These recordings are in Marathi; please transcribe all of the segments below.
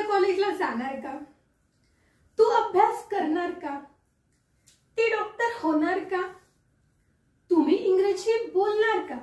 कॉलेजला जाणार का? तू अभ्यास करणार का? ती डॉक्टर होणार का? तुम्ही इंग्रजी बोलणार का?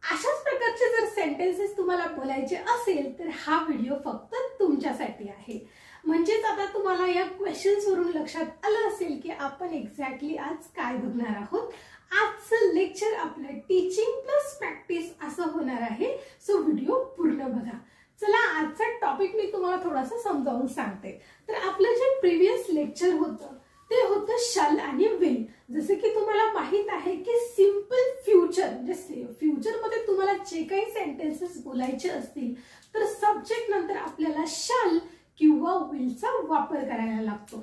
अशाच प्रकारचे जर सेंटेन्सेस तुम्हाला बोलायचे असेल तर हा व्हिडिओ फक्त तुमच्यासाठी आहे. म्हणजेच आता तुम्हाला या क्वेश्चन्स वरून लक्षात आलं असेल की आपण एक्झॅक्टली आज काय बघणार आहोत. आजचं लेक्चर आपलं टीचिंग प्लस प्रॅक्टिस असं होणार आहे. सो व्हिडिओ पूर्ण बघा. चला आजचा टॉपिक मी तुम्हाला थोडासा समजावून सांगते. तर आपलं जे प्रीवियस लेक्चर होतं ते होतं शॅल आणि विल. जसे की तुम्हाला माहित आहे की सिंपल फ्युचर म्हणजे फ्युचर मध्ये तुम्हाला जे काही सेंटेन्सेस बोलायचे असतील तर सब्जेक्ट नंतर आपल्याला शॅल किंवा विलचा वापर करायला लागतो.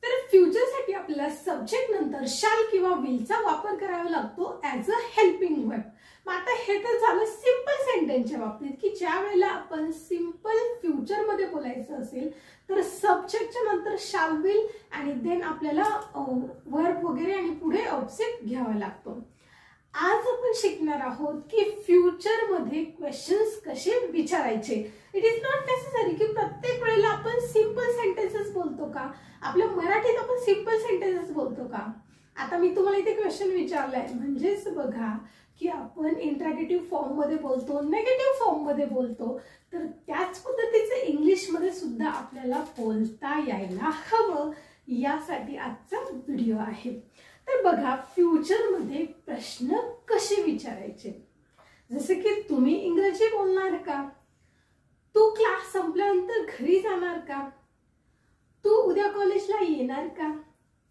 तर फ्युचर साठी आपल्याला सब्जेक्ट नंतर शॅल किंवा विलचा वापर करावा लागतो ऍज अ हेल्पिंग वर्ब. मग आता हे तर झालं सिंपल सेंटेन्सच्या बाबतीत की ज्या वेळेला आपण सिंपल फ्युचर मध्ये बोलायचं असेल तर सब्जेक्टच्या नंतर शॅल विल आणि देन आपल्याला वर्ब वगैरे आणि पुढे ऑब्जेक्ट घ्यावा लागतो. आज आपण शिकणार आहोत की फ्युचर मध्ये क्वेश्चन्स कसे विचारायचे. इट इज नॉट नेसेसरी की प्रत्येक वेळेला आपण सिंपल सेंटेन्सेस बोलतो का, आपल्या मराठीत आपण सिंपल सेंटेन्सेस बोलतो का. आता मी तुम्हाला इथे क्वेश्चन विचारलाय म्हणजेच बघा की आपण इंट्रॅगेटिव्ह फॉर्म मध्ये बोलतो, नेगेटिव्ह फॉर्म मध्ये बोलतो, तर त्याच पद्धतीचे इंग्लिश मध्ये सुद्धा आपल्याला बोलता यायला हवं. यासाठी आजचा व्हिडिओ आहे. तर बघा फ्युचर मध्ये प्रश्न कसे विचारायचे. जसे की तुम्ही इंग्रजी बोलणार का? तू क्लास संपल्यानंतर घरी जाणार का? तू उद्या कॉलेजला येणार का?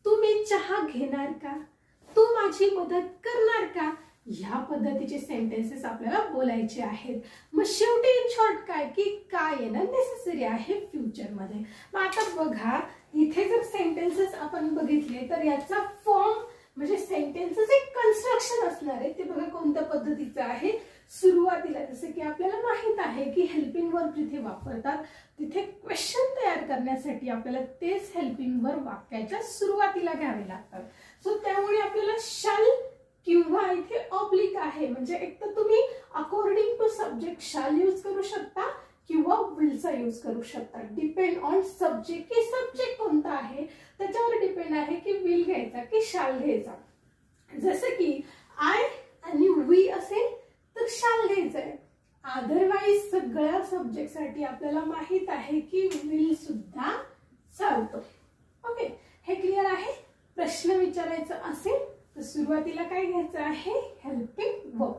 तुम्ही चहा घेणार का? तू माझी मदत करणार का? ह्या पद्धतीचे सेंटेन्सेस आपल्याला बोलायचे आहेत. मग शेवटी इन शॉर्ट काय येणं नेसेसरी आहे फ्युचर मध्ये. मग आता बघा इथे जर सेंटेन्सेस आपण बघितले तर याचा फॉर्म म्हणजे सेंटेन्सेस एक कन्स्ट्रक्शन असणार आहे. ते बघा कोणत्या पद्धतीचं आहे. सुरुवातीला जसे की आपल्याला माहित आहे की हेल्पिंग वर्ब जिथे वापरतात तिथे क्वेश्चन तयार करण्यासाठी आपल्याला तेच हेल्पिंग वर्ब वाक्याच्या सुरुवातीला घ्यावे लागतात. सो त्यामुळे आपल्याला शॅल किंवा इथे ऑब्लिक आहे म्हणजे एक तर तुम्ही according to subject shall use करू शकता किंवा विलचा यूज करू शकता. डिपेंड ऑन सब्जेक्ट की सब्जेक्ट कोणता आहे त्याच्यावर डिपेंड आहे की विल घ्यायचा की शॅल घ्यायचा. जसं की आय आणि वी असेल तर शॅल घ्यायचंय. अदरवाईज सगळ्या सब्जेक्ट साठी आपल्याला माहित आहे की विल सुद्धा चालतो. ओके, हे क्लिअर आहे. प्रश्न विचारायचा असेल तर सुरुवातीला काय घ्यायचं आहे हेल्पिंग वर्ब,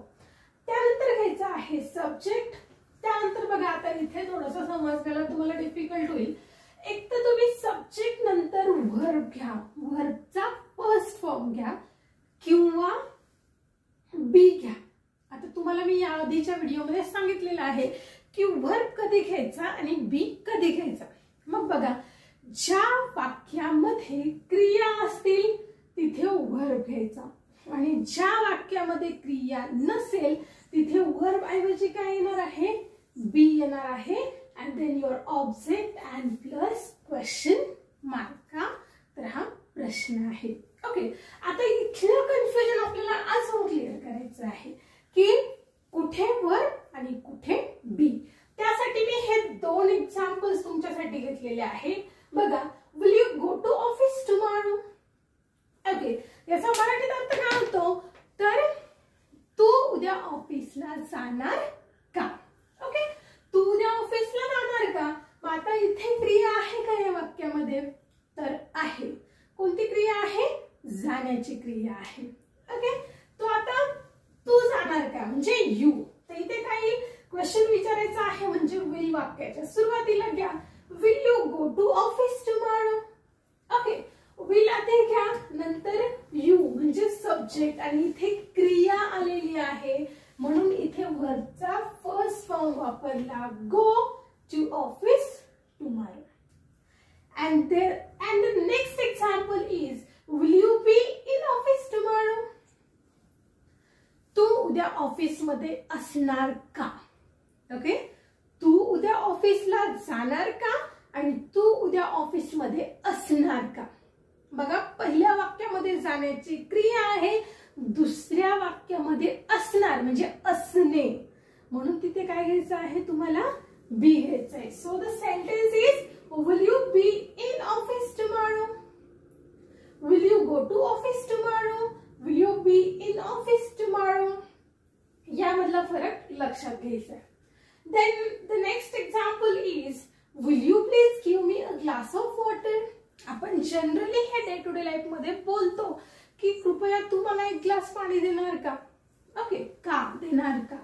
त्यानंतर घ्यायचं आहे सब्जेक्ट, त्यानंतर बघा आता इथे थोडासा समजण्याला तुम्हाला डिफिकल्ट होईल. एक तर तुम्ही सब्जेक्ट नंतर वर्ब घ्या, वर्बचा फर्स्ट फॉर्म घ्या किंवा बी घ्या. आता तुम्हाला मी या आधीच्या व्हिडिओमध्ये सांगितलेलं आहे की वर्ब कधी घ्यायचा आणि बी कधी घ्यायचा. मग बघा ज्या वाक्यामध्ये क्रिया असतील तिथे वर्ब घ्यायचा आणि ज्या वाक्यामध्ये क्रिया नसेल तिथे वर्ब ऐवजी काय येणार आहे बी येणार आहे. And then your object and plus question mark. तर हा प्रश्न आहे. ओके, आता इथलं कन्फ्युजन आपल्याला अजून क्लिअर करायचं आहे की कुठे वर्ब आणि कुठे बी. त्यासाठी मी हे दोन एक्झाम्पल्स तुमच्यासाठी घेतलेले आहे. बघा, will you go to office tomorrow. Okay, याचा मराठीत अर्थ काय होतो तर तू उद्या ऑफिसला जाणार का. ओके, तू उद्या ऑफिसला जाणार का. मग आता इथे क्रिया आहे का या वाक्यामध्ये तर आहे. कोणती क्रिया आहे जाण्याची क्रिया आहे. ओके, तो आता तू जाणार का म्हणजे यू. तर इथे काही क्वेश्चन विचारायचा आहे म्हणजे विल वाक्याच्या सुरुवातीला घ्या. Will you go to office tomorrow. Okay, will आधी घ्या नंतर यू म्हणजे सब्जेक्ट आणि इथे क्रिया आलेली आहे म्हणून इथे वर्बचा फर्स्ट फॉर्म वापरला go to office tomorrow. And the next example is will you be in office tomorrow. तू उद्या ऑफिस मध्ये असणार का. ओके, तू उद्या ऑफिसला जाणार का आणि तू उद्या ऑफिस मध्ये असणार का. बघा पहिल्या वाक्यामध्ये जाण्याची क्रिया आहे, दुसऱ्या वाक्यामध्ये असणार म्हणजे असणे म्हणून तिथे काय घ्यायचं आहे तुम्हाला बी घ्यायचा आहे. So the sentence is will you be in office tomorrow, will you go to office tomorrow, will you be in office tomorrow. यामधला फरक लक्षात घ्यायचा आहे. Then the next example is will you please give me a glass of water. आपण जनरली हे डे टू डे लाईफ मध्ये बोलतो की कृपया तू मला एक ग्लास पाणी देणार का. ओके, का देणार का.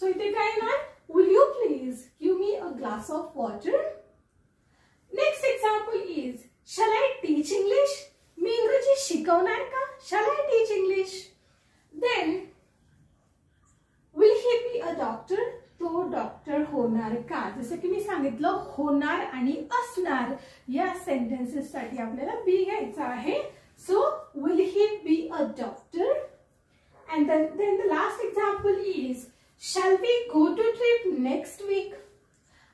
सो इथे काय येणार, will you please give me a glass of water. Next example is shall I teach English. मी इंग्रजी शिकवणार का. Shall I teach English. Then will he be a doctor. तो डॉक्टर होणार का. जसं की मी सांगितलं, होणार आणि असणार या सेंटेन्सेस साठी आपल्याला बी घ्यायचा आहे. So will he be a doctor. And then the last example is, shall we go to trip next week?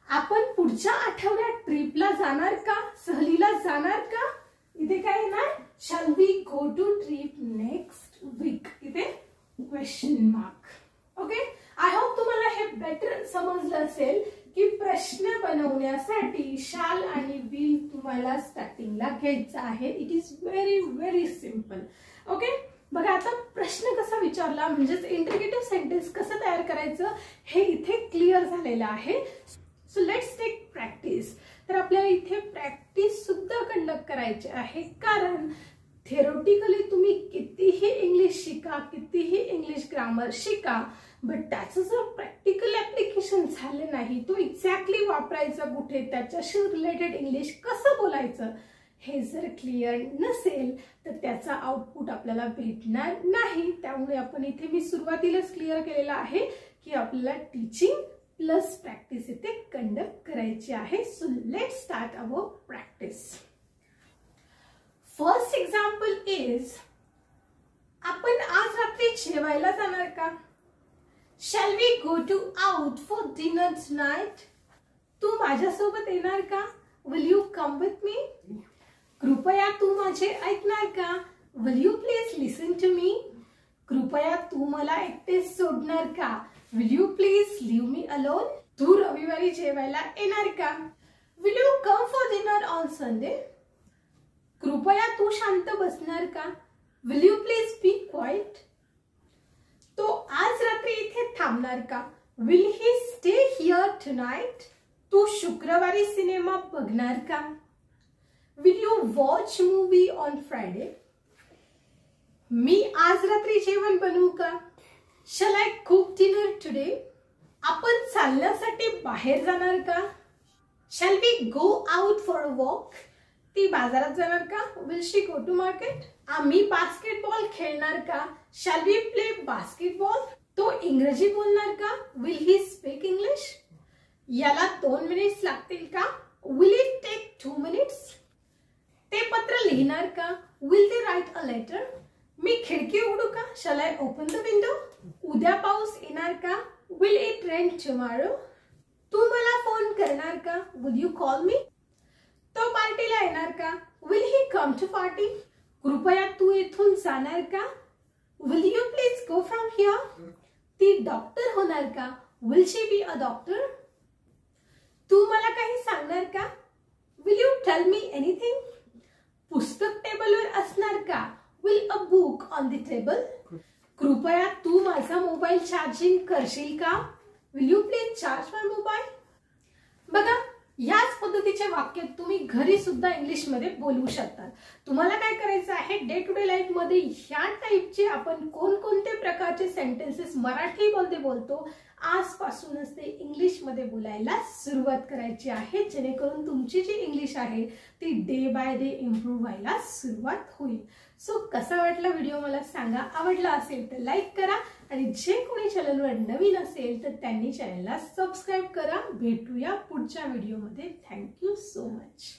आपण पुढच्या आठवड्यात ट्रिपला जाणार का, सहलीला जाणार का. इथे काय येणार, shall we go to trip next week. इथे question mark. Okay, I hope तुम्हाला हे बेटर समजलं असेल की प्रश्न बनवण्यासाठी शाल आणि विल तुम्हाला स्टार्टिंगला घ्यायचा आहे. It is very very simple. Okay, बघा आता प्रश्न कसा विचारला म्हणजेच इंटरगेटिव्ह सेंटेन्स कसं तयार करायचं हे इथे क्लिअर झालेलं आहे. So let's take practice. तर आपल्याला इथे प्रॅक्टिस सुद्धा कंडक्ट करायची आहे, कारण थेरोटिकली तुम्ही कितीही इंग्लिश शिका, कितीही इंग्लिश ग्रामर शिका, बट त्याचं जर प्रॅक्टिकल ऍप्लिकेशन झालं नाही, तो एक्झॅक्टली वापरायचा कुठे, त्याच्याशी रिलेटेड इंग्लिश कसं बोलायचं हे जर क्लिअर नसेल तर त्याचा आउटपुट आपल्याला भेटणार नाही. त्यामुळे आपण इथे मी सुरुवातीलाच क्लिअर केलेलं आहे की आपल्याला टीचिंग प्लस प्रॅक्टिस इथे कंडक्ट करायची आहे. So let's start our practice. First example is, आपण आज रात्री जेवायला जाणार का. Shall we go to out for dinner tonight. तू माझ्यासोबत येणार का. Will you come with me. कृपया तू माझे ऐकणार का. Will you please listen to me. कृपया तू मला एकटे सोडणार का. Will you please leave me alone. तू रविवारी जेवायला येणार का. Will you come for dinner on Sunday. कृपया तू शांत बसणार का. Will you please be quiet. तो आज रात्री इथे थांबणार का. Will he stay here tonight. तू शुक्रवारी सिनेमा बघणार का. Will you watch movie on Friday. मी आज रात्री जेवण बनवू का. Shall I cook dinner today. आपण चालण्यासाठी बाहेर जाणार का. Shall we go out for a walk. ती बाजारात जाणार का. Will she go to market. आम्ही बास्केटबॉल खेळणार का. Shall we play basketball. तो इंग्रजी बोलणार का. Will he speak English. याला 2 मिनिट्स लागतील का. Will it take 2 minutes. ते पत्र लिहिणार का. Will they write a letter. मी खिडकी उघडू का. Shall I open the window. उद्या पाऊस येणार का. Will it rain tomorrow. तू मला फोन करणार का. Will you call me. तो पार्टीला येणार का. Will he come to party. कृपया तू इथून जाणार का. Will you please go from here. ती डॉक्टर होणार का. Will she be a doctor. तू मला काही सांगणार का. Will you tell me anything. पुस्तक टेबलवर असणार का. Will a book on the table. कृपया तू माझा मोबाईल चार्जिंग करशील का. Will you please charge my mobile. बघा, याच पद्धतीचे वाक्य तुम्ही घरी सुद्धा इंग्लिश मध्ये बोलू शकता. तुम्हाला काय करायचं आहे, डे टू डे लाईफ मध्ये ह्या टाईपचे आपण कोणकोणते प्रकारचे सेंटेन्सेस मराठीमध्ये बोलतो आजपासूनच ते इंग्लिश मध्ये बोलायला सुरुवात करायची आहे, जेणेकरून तुमची जी इंग्लिश आहे ती डे बाय डे इम्प्रूव्ह व्हायला सुरुवात होईल. सो कसा वाटला व्हिडिओ मला सांगा. आवडला असेल तर लाईक करा आणि जे कोणी चॅनलवर नवीन असेल तर त्यांनी चॅनलला सबस्क्राईब करा. भेटूया पुढच्या व्हिडिओमध्ये. Thank you so much.